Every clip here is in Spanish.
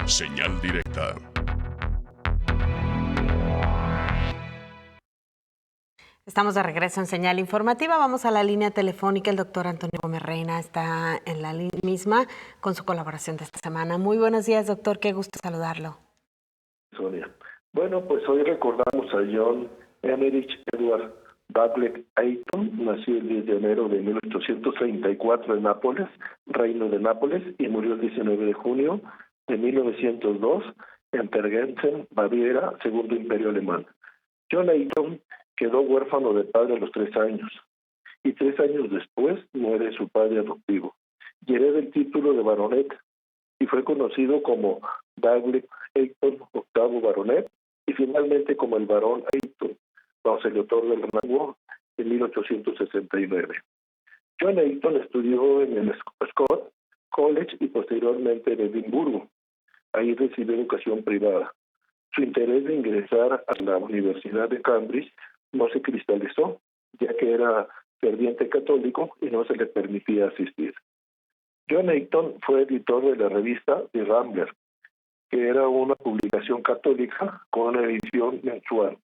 Señal directa. Estamos de regreso en Señal Informativa. Vamos a la línea telefónica. El doctor Antonio Gómez Reina está en la línea misma con su colaboración de esta semana. Muy buenos días, doctor. Qué gusto saludarlo. Sonia. Bueno, pues hoy recordamos a John Emmerich Edward Douglas Ayton, nació el 10 de enero de 1834 en Nápoles, Reino de Nápoles, y murió el 19 de junio de 1902 en Tegernsee, Baviera, Segundo Imperio Alemán. John Ayton quedó huérfano de padre a los 3 años, y 3 años después muere su padre adoptivo, y hereda el título de baronet, y fue conocido como Douglas Ayton, octavo baronet, y finalmente como el barón Ayton, cuando se le otorga el rango en 1869. John Ayton estudió en el Scott College y posteriormente en Edimburgo. Ahí recibió educación privada. Su interés de ingresar a la Universidad de Cambridge no se cristalizó, ya que era ferviente católico y no se le permitía asistir. John Ayton fue editor de la revista The Rambler, que era una publicación católica con una edición mensual.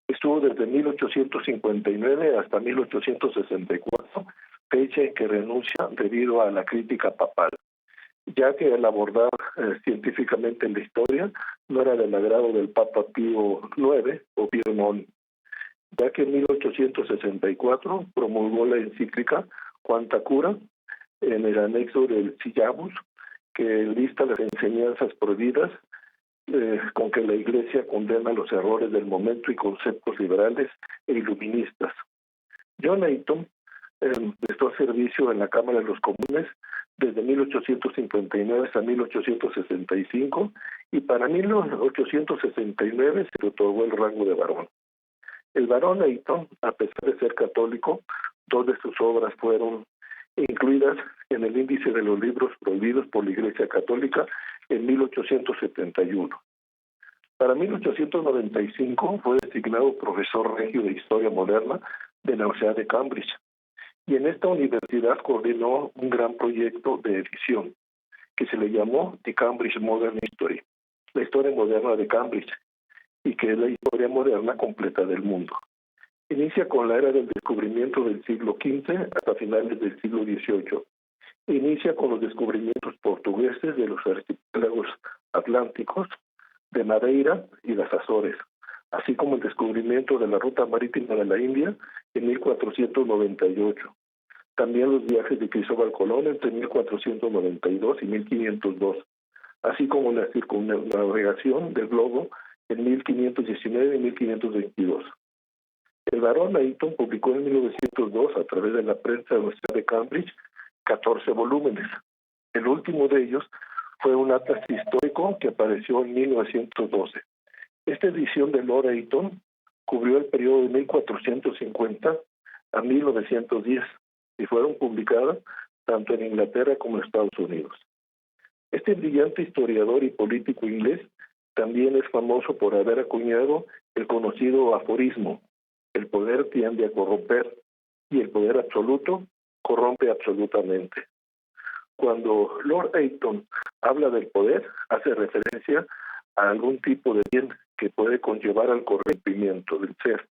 Estuvo desde 1859 hasta 1864, fecha en que renuncia debido a la crítica papal, ya que al abordar científicamente la historia no era del agrado del Papa Pío IX o Pío IX, ya que en 1864 promulgó la encíclica Quanta Cura en el anexo del Syllabus, que lista las enseñanzas prohibidas con que la Iglesia condena los errores del momento y conceptos liberales e iluministas. John Ayton prestó servicio en la Cámara de los Comunes desde 1859 hasta 1865 y para 1869 se le otorgó el rango de barón. El barón Ayton, a pesar de ser católico, 2 de sus obras fueron incluidas en el índice de los libros prohibidos por la Iglesia Católica en 1871. Para 1895 fue designado profesor regio de Historia Moderna de la Universidad de Cambridge, y en esta universidad coordinó un gran proyecto de edición que se le llamó The Cambridge Modern History, la historia moderna de Cambridge, y que es la historia moderna completa del mundo. Inicia con la era del descubrimiento del siglo XV hasta finales del siglo XVIII. Inicia con los descubrimientos portugueses de los archipiélagos atlánticos, de Madeira y las Azores, así como el descubrimiento de la ruta marítima de la India en 1498. También los viajes de Cristóbal Colón entre 1492 y 1502, así como la circunnavegación del globo en 1519 y 1522. El barón Ayton publicó en 1902 a través de la prensa de la Universidad de Cambridge 14 volúmenes. El último de ellos fue un atlas histórico que apareció en 1912. Esta edición de Lord Ayton cubrió el periodo de 1450 a 1910 y fueron publicadas tanto en Inglaterra como en Estados Unidos. Este brillante historiador y político inglés también es famoso por haber acuñado el conocido aforismo: el poder tiende a corromper y el poder absoluto corrompe absolutamente. Cuando Lord Ayton habla del poder, hace referencia a algún tipo de bien que puede conllevar al corrompimiento del ser.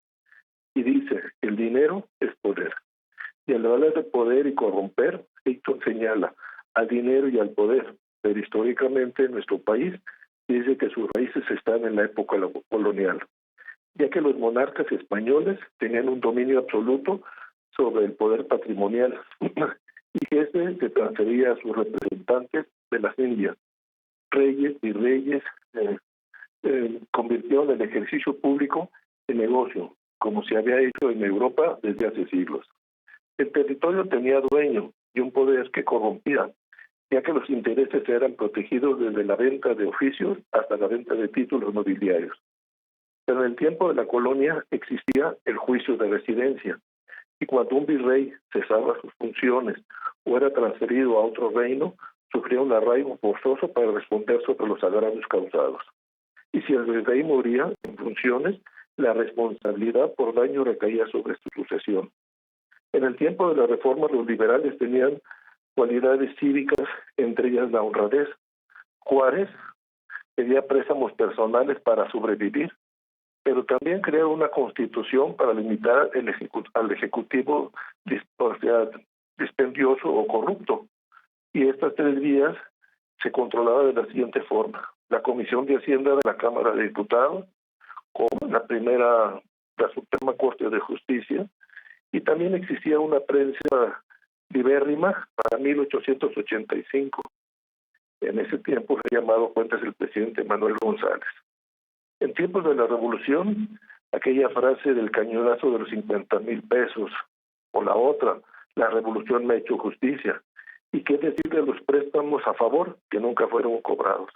Y dice, el dinero es poder. Y al hablar de poder y corromper, Ayton señala al dinero y al poder, pero históricamente en nuestro país dice que sus raíces están en la época colonial, ya que los monarcas españoles tenían un dominio absoluto sobre el poder patrimonial y que este se transfería a sus representantes de las Indias. Reyes y reyes convirtieron el ejercicio público en negocio, como se había hecho en Europa desde hace siglos. El territorio tenía dueño y un poder que corrompía, ya que los intereses eran protegidos desde la venta de oficios hasta la venta de títulos nobiliarios. Pero en el tiempo de la colonia existía el juicio de residencia, y cuando un virrey cesaba sus funciones o era transferido a otro reino, sufría un arraigo forzoso para responder sobre los agravios causados. Y si el virrey moría en funciones, la responsabilidad por daño recaía sobre su sucesión. En el tiempo de la reforma, los liberales tenían cualidades cívicas, entre ellas la honradez. Juárez pedía préstamos personales para sobrevivir, pero también creó una constitución para limitar al ejecutivo dispendioso o corrupto. Y estas 3 vías se controlaba de la siguiente forma: la Comisión de Hacienda de la Cámara de Diputados, con la Suprema Corte de Justicia, y también existía una prensa libérrima para 1885. En ese tiempo fue llamado cuentas el presidente Manuel González. En tiempos de la Revolución, aquella frase del cañonazo de los 50,000 pesos, o la otra, la revolución me ha hecho justicia, y qué decir de los préstamos a favor que nunca fueron cobrados.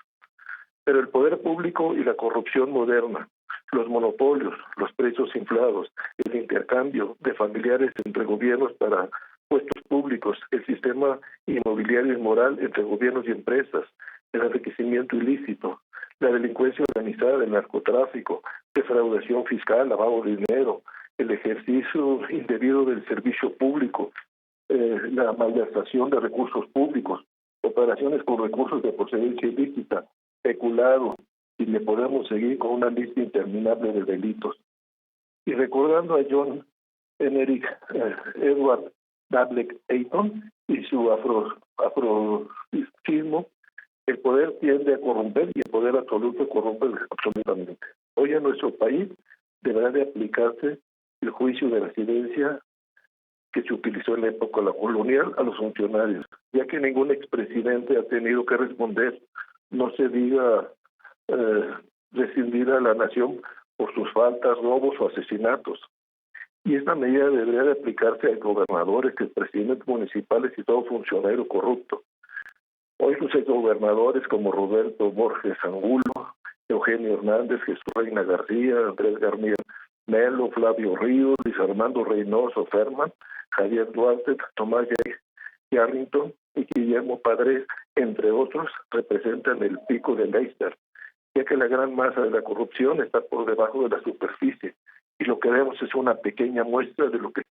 Pero el poder público y la corrupción moderna, los monopolios, los precios inflados, el intercambio de familiares entre gobiernos para puestos públicos, el sistema inmobiliario inmoral entre gobiernos y empresas, el enriquecimiento ilícito, la delincuencia organizada, el narcotráfico, defraudación fiscal, lavado de dinero, el ejercicio indebido del servicio público, la malversación de recursos públicos, operaciones con recursos de procedencia ilícita, peculado, y le podemos seguir con una lista interminable de delitos. Y recordando a John Henry Edward Dudley Hayton y su afrodismo, el poder tiende a corromper y el poder absoluto corrompe absolutamente. Hoy en nuestro país deberá de aplicarse el juicio de residencia que se utilizó en la época colonial a los funcionarios, ya que ningún expresidente ha tenido que responder, no se diga rescindir a la nación por sus faltas, robos o asesinatos. Y esta medida debería de aplicarse a gobernadores, presidentes municipales y todo funcionario corrupto. Hoy los exgobernadores como Roberto Borges Angulo, Eugenio Hernández, Jesús Reina García, Andrés García Melo, Flavio Ríos, Luis Armando Reynoso Ferman, Javier Duarte, Tomás Yarrington y Guillermo Padres, entre otros, representan el pico del iceberg, ya que la gran masa de la corrupción está por debajo de la superficie, y lo que vemos es una pequeña muestra de lo que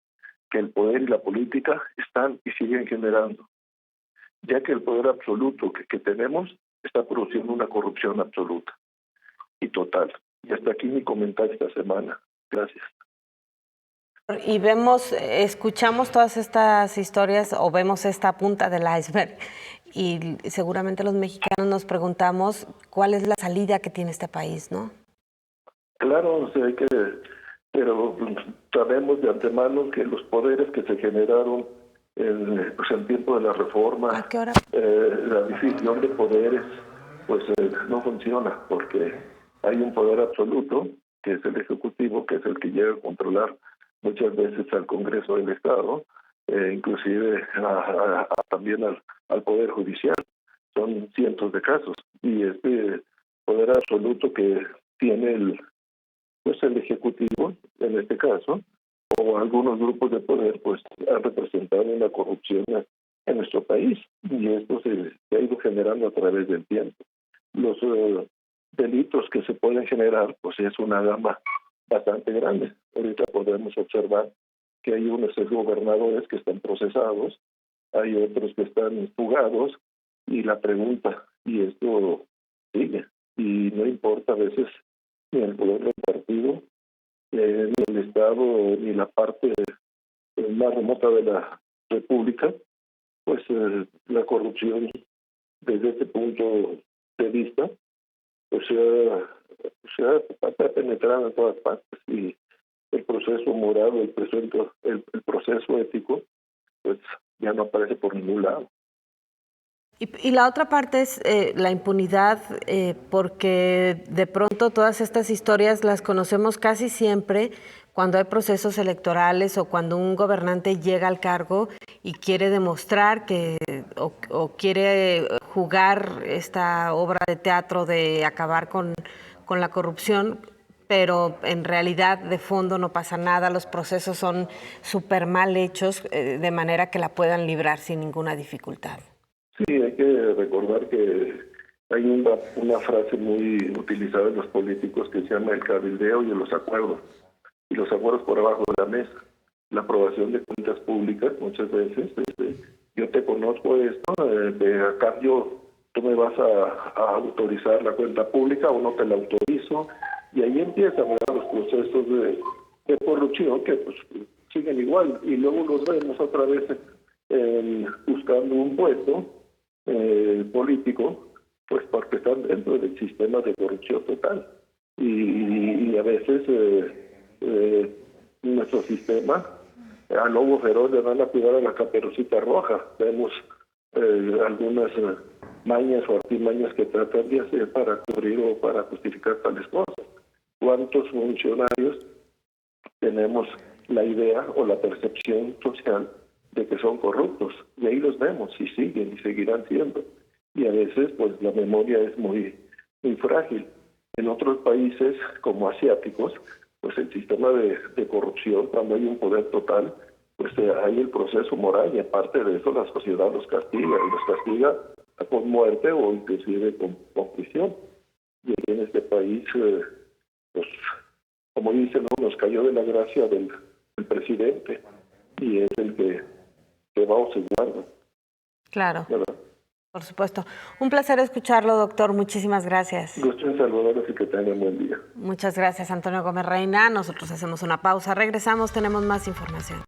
el poder y la política están y siguen generando, ya que el poder absoluto que tenemos está produciendo una corrupción absoluta y total. Y hasta aquí mi comentario esta semana. Gracias. Y escuchamos todas estas historias o vemos esta punta del iceberg y seguramente los mexicanos nos preguntamos cuál es la salida que tiene este país, ¿no? Claro, pero sabemos de antemano que los poderes que se generaron en el tiempo de la reforma, ¿a qué hora? La división de poderes, pues no funciona, porque hay un poder absoluto, que es el Ejecutivo, que es el que llega a controlar muchas veces al Congreso del Estado, inclusive también al Poder Judicial. Son cientos de casos, y este poder absoluto que tiene el Ejecutivo, en este caso, o algunos grupos de poder, pues han representado una corrupción en nuestro país, y esto se ha ido generando a través del tiempo. Los delitos que se pueden generar, pues es una gama bastante grande. Ahorita podemos observar que hay unos gobernadores que están procesados, hay otros que están fugados, y la pregunta, y esto sigue, y no importa a veces ni el poder del partido, ni el Estado, ni la parte más remota de la República, pues la corrupción desde este punto de vista pues se ha penetrado en todas partes, y el proceso moral, el proceso ético, pues ya no aparece por ningún lado. Y la otra parte es la impunidad, porque de pronto todas estas historias las conocemos casi siempre cuando hay procesos electorales o cuando un gobernante llega al cargo y quiere demostrar o quiere jugar esta obra de teatro de acabar con la corrupción, pero en realidad de fondo no pasa nada, los procesos son súper mal hechos, de manera que la puedan librar sin ninguna dificultad. Sí, hay que recordar que hay una frase muy utilizada en los políticos que se llama el cabildeo y los acuerdos. Y los acuerdos por abajo de la mesa. La aprobación de cuentas públicas, muchas veces, yo te conozco esto, a cambio tú me vas a autorizar la cuenta pública o no te la autorizo, y ahí empiezan, ¿verdad?, los procesos de corrupción que pues siguen igual, y luego los vemos otra vez buscando un puesto político, pues porque están dentro del sistema de corrupción total. Y a veces nuestro sistema, a lobo feroz le van a cuidar a la caperucita roja. Vemos algunas mañas o artimañas que tratan de hacer para cubrir o para justificar tales cosas. ¿Cuántos funcionarios tenemos la idea o la percepción social de que son corruptos? Y ahí los vemos y siguen y seguirán siendo. Y a veces pues la memoria es muy frágil. En otros países como asiáticos, pues el sistema de corrupción, cuando hay un poder total, pues hay el proceso moral, y aparte de eso la sociedad los castiga, y los castiga con muerte o inclusive con prisión. Y en este país, pues como dicen, ¿no?, nos cayó de la gracia del presidente, y es el que va o se guarda. Claro. ¿Verdad? Por supuesto. Un placer escucharlo, doctor. Muchísimas gracias. Gusto en saludarlos y que tengan buen día. Muchas gracias, Antonio Gómez Reina. Nosotros hacemos una pausa. Regresamos, tenemos más información.